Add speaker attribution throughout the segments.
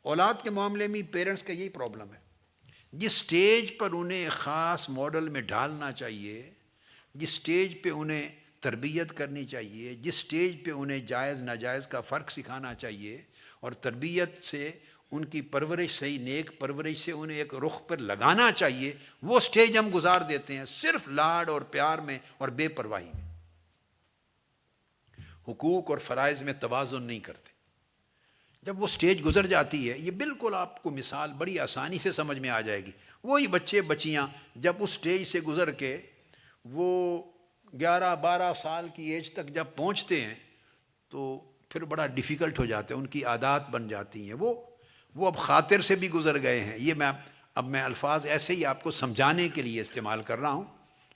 Speaker 1: اولاد کے معاملے میں پیرنٹس کا یہی پرابلم ہے، جس سٹیج پر انہیں خاص ماڈل میں ڈالنا چاہیے، جس سٹیج پہ انہیں تربیت کرنی چاہیے، جس سٹیج پہ انہیں جائز ناجائز کا فرق سکھانا چاہیے، اور تربیت سے ان کی پرورش صحیح نیک پرورش سے انہیں ایک رخ پر لگانا چاہیے، وہ سٹیج ہم گزار دیتے ہیں صرف لاڈ اور پیار میں اور بے پرواہی میں، حقوق اور فرائض میں توازن نہیں کرتے۔ جب وہ سٹیج گزر جاتی ہے، یہ بالکل آپ کو مثال بڑی آسانی سے سمجھ میں آ جائے گی، وہی بچے بچیاں جب اس سٹیج سے گزر کے وہ 11-12 سال کی ایج تک جب پہنچتے ہیں تو پھر بڑا ڈیفیکلٹ ہو جاتا ہے، ان کی عادات بن جاتی ہیں، وہ اب خاطر سے بھی گزر گئے ہیں۔ یہ میں الفاظ ایسے ہی آپ کو سمجھانے کے لیے استعمال کر رہا ہوں،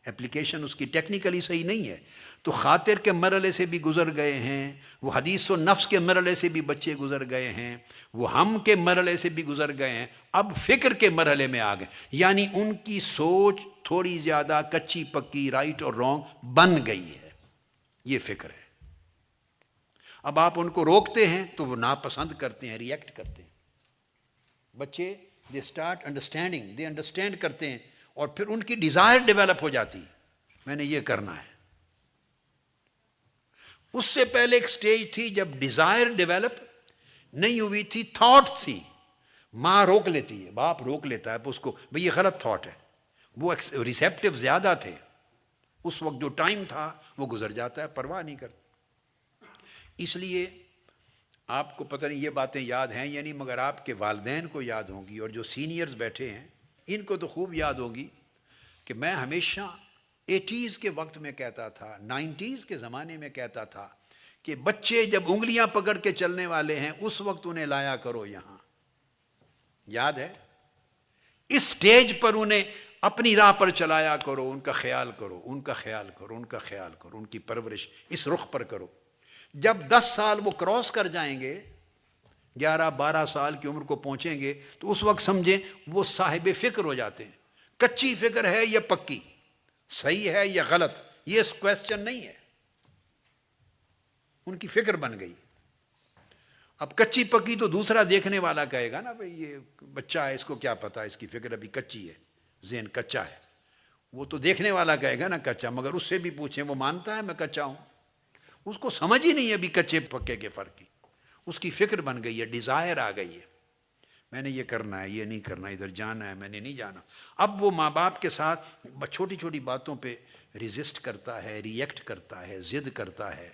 Speaker 1: اپلیکیشن اس کی ٹیکنیکلی صحیح نہیں ہے۔ تو خاطر کے مرحلے سے بھی گزر گئے ہیں، وہ حدیث و نفس کے مرحلے سے بھی بچے گزر گئے ہیں، وہ ہم کے مرحلے سے بھی گزر گئے ہیں، اب فکر کے مرحلے میں آ گئے، یعنی ان کی سوچ تھوڑی زیادہ کچی پکی رائٹ اور رانگ بن گئی ہے، یہ فکر ہے۔ اب آپ ان کو روکتے ہیں تو وہ ناپسند کرتے ہیں، ریئیکٹ کرتے ہیں۔ بچے they start understanding, they understand کرتے ہیں، اور پھر ان کی ڈیزائر ڈیولپ ہو جاتی ہے، میں نے یہ کرنا ہے۔ اس سے پہلے ایک سٹیج تھی جب ڈیزائر ڈیولپ نہیں ہوئی تھی، تھاٹ تھی، ماں روک لیتی ہے، باپ روک لیتا ہے اس کو، بھئی یہ غلط تھاٹ ہے، وہ ریسیپٹیو زیادہ تھے، اس وقت جو ٹائم تھا وہ گزر جاتا ہے، پرواہ نہیں کرتا۔ اس لیے آپ کو پتہ نہیں یہ باتیں یاد ہیں یا نہیں، مگر آپ کے والدین کو یاد ہوں گی، اور جو سینئرز بیٹھے ہیں ان کو تو خوب یاد ہوگی کہ میں ہمیشہ 80s کے وقت میں کہتا تھا، 90s کے زمانے میں کہتا تھا کہ بچے جب انگلیاں پکڑ کے چلنے والے ہیں اس وقت انہیں لایا کرو یہاں، یاد ہے؟ اس سٹیج پر انہیں اپنی راہ پر چلایا کرو، ان کا خیال کرو، ان کا خیال کرو، ان کا خیال کرو، ان کی پرورش اس رخ پر کرو۔ جب 10 سال وہ کراس کر جائیں گے، 11-12 سال کی عمر کو پہنچیں گے، تو اس وقت سمجھیں وہ صاحب فکر ہو جاتے ہیں، کچی فکر ہے یا پکی، صحیح ہے یا غلط، یہ اس کویسچن نہیں ہے، ان کی فکر بن گئی۔ اب کچی پکی تو دوسرا دیکھنے والا کہے گا نا، بھئی یہ بچہ ہے، اس کو کیا پتا، اس کی فکر ابھی کچی ہے، ذہن کچا ہے، وہ تو دیکھنے والا کہے گا نا کچا، مگر اس سے بھی پوچھیں وہ مانتا ہے میں کچا ہوں؟ اس کو سمجھ ہی نہیں ہے ابھی کچے پکے کے فرق کی، اس کی فکر بن گئی ہے، ڈیزائر آ گئی ہے، میں نے یہ کرنا ہے، یہ نہیں کرنا، ادھر جانا ہے، میں نے نہیں جانا۔ اب وہ ماں باپ کے ساتھ چھوٹی چھوٹی باتوں پہ ریزسٹ کرتا ہے، ریئیکٹ کرتا ہے، ضد کرتا ہے،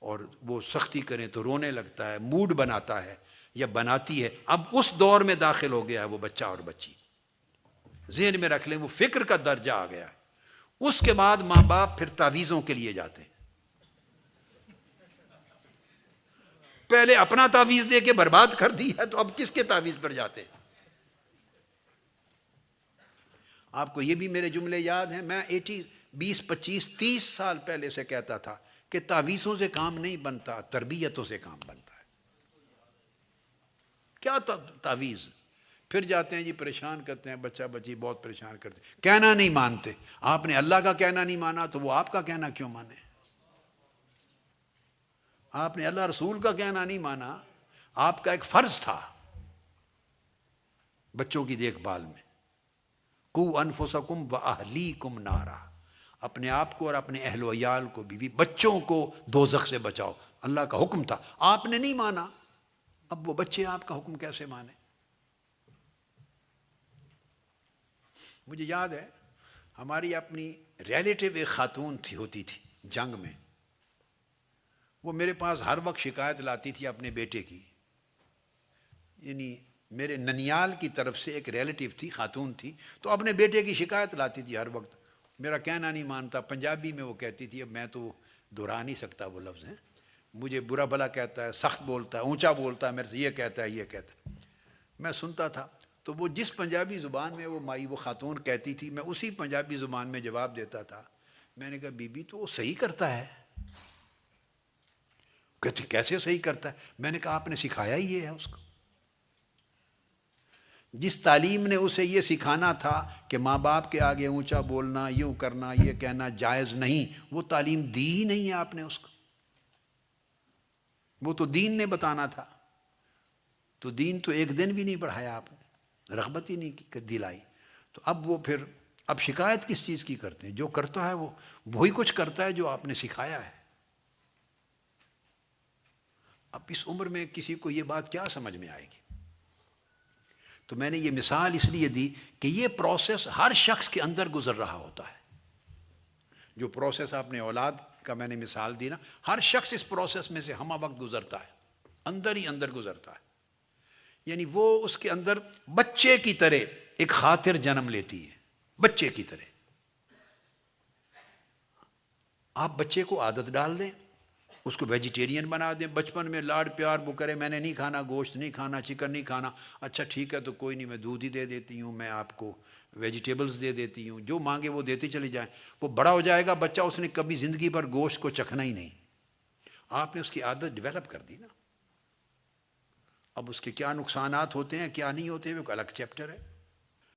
Speaker 1: اور وہ سختی کریں تو رونے لگتا ہے، موڈ بناتا ہے یا بناتی ہے۔ اب اس دور میں داخل ہو گیا ہے وہ بچہ اور بچی، ذہن میں رکھ لیں وہ فکر کا درجہ آ گیا ہے۔ اس کے بعد ماں باپ پھر تعویذوں کے لیے جاتے ہیں، پہلے اپنا تعویذ دے کے برباد کر دی ہے تو اب کس کے تعویذ پر جاتے ہیں؟ آپ کو یہ بھی میرے جملے یاد ہیں، میں 20-25-30 سال پہلے سے کہتا تھا کہ تعویذوں سے کام نہیں بنتا، تربیتوں سے کام بنتا ہے۔ کیا تعویذ؟ پھر جاتے ہیں جی پریشان کرتے ہیں، بچہ بچی بہت پریشان کرتے ہیں، کہنا نہیں مانتے۔ آپ نے اللہ کا کہنا نہیں مانا تو وہ آپ کا کہنا کیوں مانے؟ آپ نے اللہ رسول کا کہنا نہیں مانا، آپ کا ایک فرض تھا بچوں کی دیکھ بھال میں، قُوْا أَنفُسَكُمْ وَأَهْلِيكُمْ نَارًا، اپنے آپ کو اور اپنے اہل و عیال کو، بیوی بچوں کو دوزخ سے بچاؤ، اللہ کا حکم تھا، آپ نے نہیں مانا، اب وہ بچے آپ کا حکم کیسے مانے؟ مجھے یاد ہے ہماری اپنی ریلیٹیو ایک خاتون ہوتی تھی جنگ میں، وہ میرے پاس ہر وقت شکایت لاتی تھی اپنے بیٹے کی، یعنی میرے ننیال کی طرف سے ایک ریلیٹیو تھی، خاتون تھی، تو اپنے بیٹے کی شکایت لاتی تھی ہر وقت، میرا کہنا نہیں مانتا، پنجابی میں وہ کہتی تھی، اب میں تو دہرا نہیں سکتا وہ لفظ ہیں، مجھے برا بھلا کہتا ہے، سخت بولتا ہے، اونچا بولتا ہے، میرے سے یہ کہتا ہے، یہ کہتا ہے۔ میں سنتا تھا تو وہ جس پنجابی زبان میں وہ خاتون کہتی تھی، میں اسی پنجابی زبان میں جواب دیتا تھا۔ میں نے کہا بی بی تو وہ صحیح کرتا ہے۔ کہتے کیسے صحیح کرتا ہے؟ میں نے کہا آپ نے سکھایا ہی یہ ہے اس کو، جس تعلیم نے اسے یہ سکھانا تھا کہ ماں باپ کے آگے اونچا بولنا، یوں کرنا، یہ کہنا جائز نہیں، وہ تعلیم دی ہی نہیں ہے آپ نے اس کو، وہ تو دین نے بتانا تھا۔ تو دین تو ایک دن بھی نہیں پڑھایا آپ نے، رغبت ہی نہیں دلائی، تو اب وہ پھر اب شکایت کس چیز کی کرتے ہیں؟ جو کرتا ہے وہ وہی کچھ کرتا ہے جو آپ نے سکھایا ہے۔ اب اس عمر میں کسی کو یہ بات کیا سمجھ میں آئے گی؟ تو میں نے یہ مثال اس لیے دی کہ یہ پروسیس ہر شخص کے اندر گزر رہا ہوتا ہے۔ جو پروسیس آپ نے اولاد کا میں نے مثال دی نا، ہر شخص اس پروسیس میں سے ہمہ وقت گزرتا ہے، اندر ہی اندر گزرتا ہے۔ یعنی وہ اس کے اندر بچے کی طرح ایک خاطر جنم لیتی ہے، بچے کی طرح۔ آپ بچے کو عادت ڈال دیں، اس کو ویجیٹیرین بنا دیں، بچپن میں لاڈ پیار وہ کرے، میں نے نہیں کھانا گوشت، نہیں کھانا چکن، نہیں کھانا، اچھا ٹھیک ہے تو کوئی نہیں، میں دودھ ہی دے دیتی ہوں، میں آپ کو ویجیٹیبلز دے دیتی ہوں، جو مانگے وہ دیتے چلے جائیں۔ وہ بڑا ہو جائے گا بچہ، اس نے کبھی زندگی پر گوشت کو چکھنا ہی نہیں، آپ نے اس کی عادت ڈیولپ کر دی نا۔ اب اس کے کیا نقصانات ہوتے ہیں کیا نہیں ہوتے وہ ایک الگ چیپٹر ہے۔